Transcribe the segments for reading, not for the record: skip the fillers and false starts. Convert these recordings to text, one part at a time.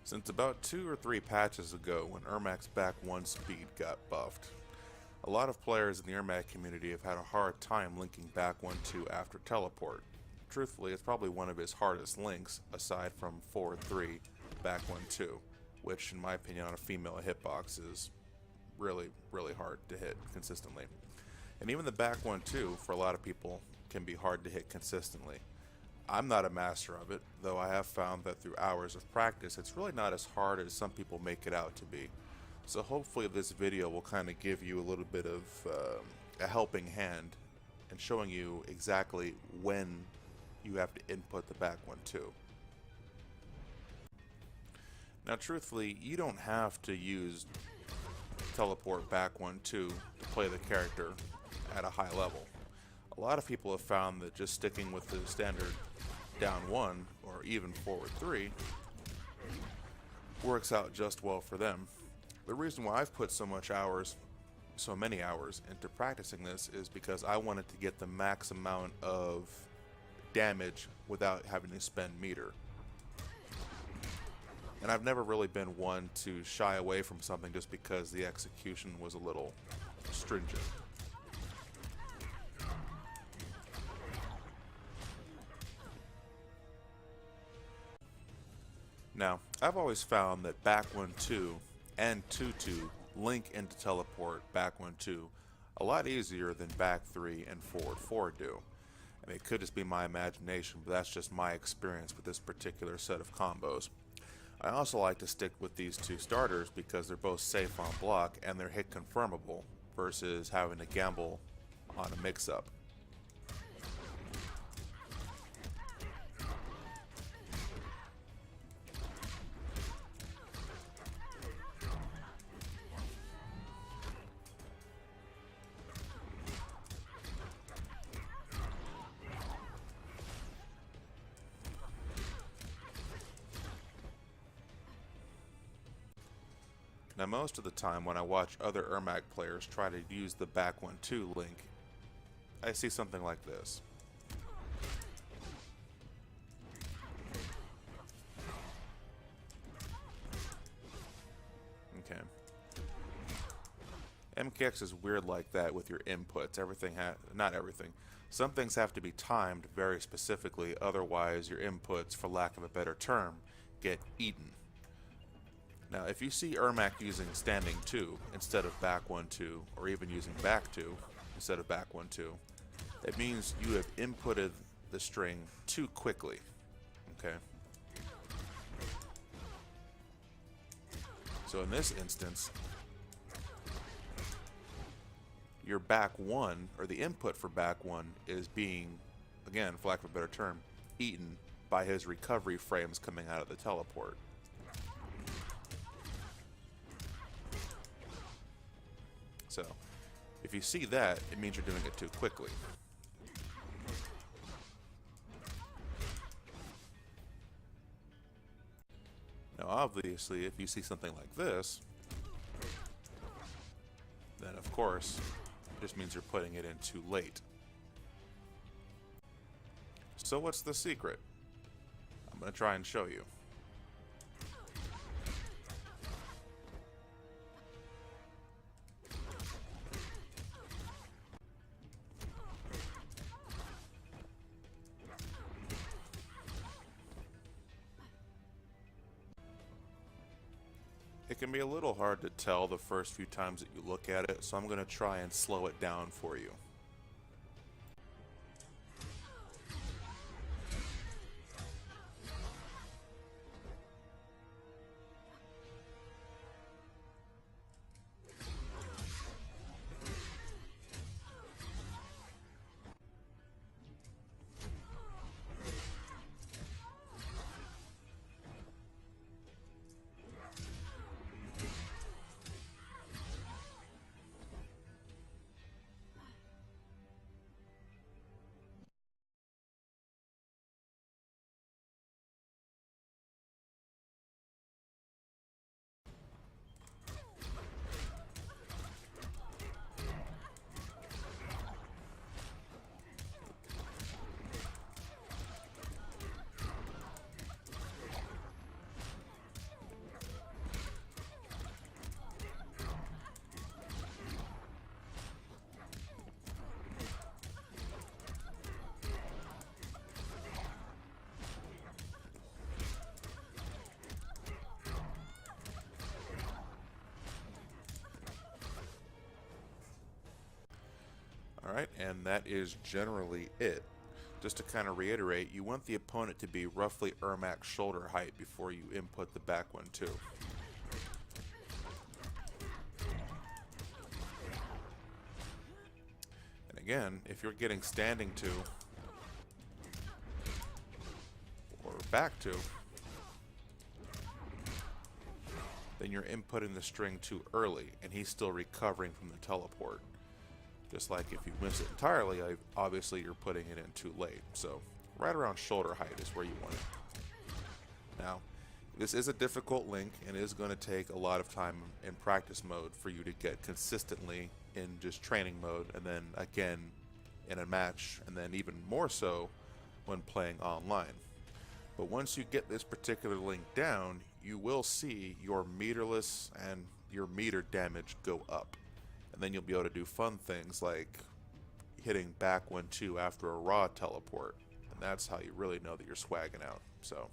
Since about 2 or 3 patches ago when Ermac's back 1 speed got buffed, a lot of players in the Ermac community have had a hard time linking back 1-2 after teleport. Truthfully, it's probably one of his hardest links, aside from forward 3, back 1-2, which in my opinion on a female hitbox is really hard to hit consistently. And even the back 1-2 for a lot of people can be hard to hit consistently. I'm not a master of it, though I have found that through hours of practice it's really not as hard as some people make it out to be. So hopefully this video will kind of give you a little bit of a helping hand in showing you exactly when you have to input the back 1-2. Now truthfully, you don't have to use teleport back 1-2 to play the character at a high level. A lot of people have found that just sticking with the standard down 1 or even forward 3 works out just well for them. The reason why I've put so many hours into practicing this is because I wanted to get the max amount of damage without having to spend meter. And I've never really been one to shy away from something just because the execution was a little stringent. Now, I've always found that back 1-2 and 2-2 link into teleport back 1-2 a lot easier than back 3 and forward 4 do. I mean, it could just be my imagination, but that's just my experience with this particular set of combos. I also like to stick with these two starters because they're both safe on block and they're hit confirmable versus having to gamble on a mix-up. Now most of the time when I watch other Ermac players try to use the back 1-2 link, I see something like this. Okay. MKX is weird like that with your inputs. Not everything. Some things have to be timed very specifically, otherwise your inputs, for lack of a better term, get eaten. Now, if you see Ermac using standing 2 instead of back 1-2, or even using back 2 instead of back 1-2, it means you have inputted the string too quickly. Okay? So in this instance, your back 1, or the input for back 1, is being, again, for lack of a better term, eaten by his recovery frames coming out of the teleport. So, if you see that, it means you're doing it too quickly. Now obviously, if you see something like this, then of course, it just means you're putting it in too late. So what's the secret? I'm going to try and show you. It can be a little hard to tell the first few times that you look at it, so I'm going to try and slow it down for you. Alright, and that is generally it. Just to kind of reiterate, you want the opponent to be roughly Ermac shoulder height before you input the back 1-2. And again, if you're getting standing 2 or back 2, then you're inputting the string too early, and he's still recovering from the teleport. Just like if you miss it entirely, obviously you're putting it in too late. So right around shoulder height is where you want it. Now, this is a difficult link and is going to take a lot of time in practice mode for you to get consistently in just training mode, and then again in a match, and then even more so when playing online. But once you get this particular link down, you will see your meterless and your meter damage go up. And then you'll be able to do fun things like hitting back 1-2 after a raw teleport. And that's how you really know that you're swagging out. So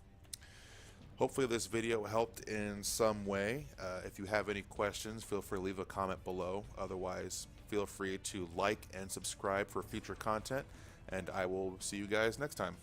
hopefully this video helped in some way. If you have any questions, feel free to leave a comment below. Otherwise, feel free to like and subscribe for future content. And I will see you guys next time.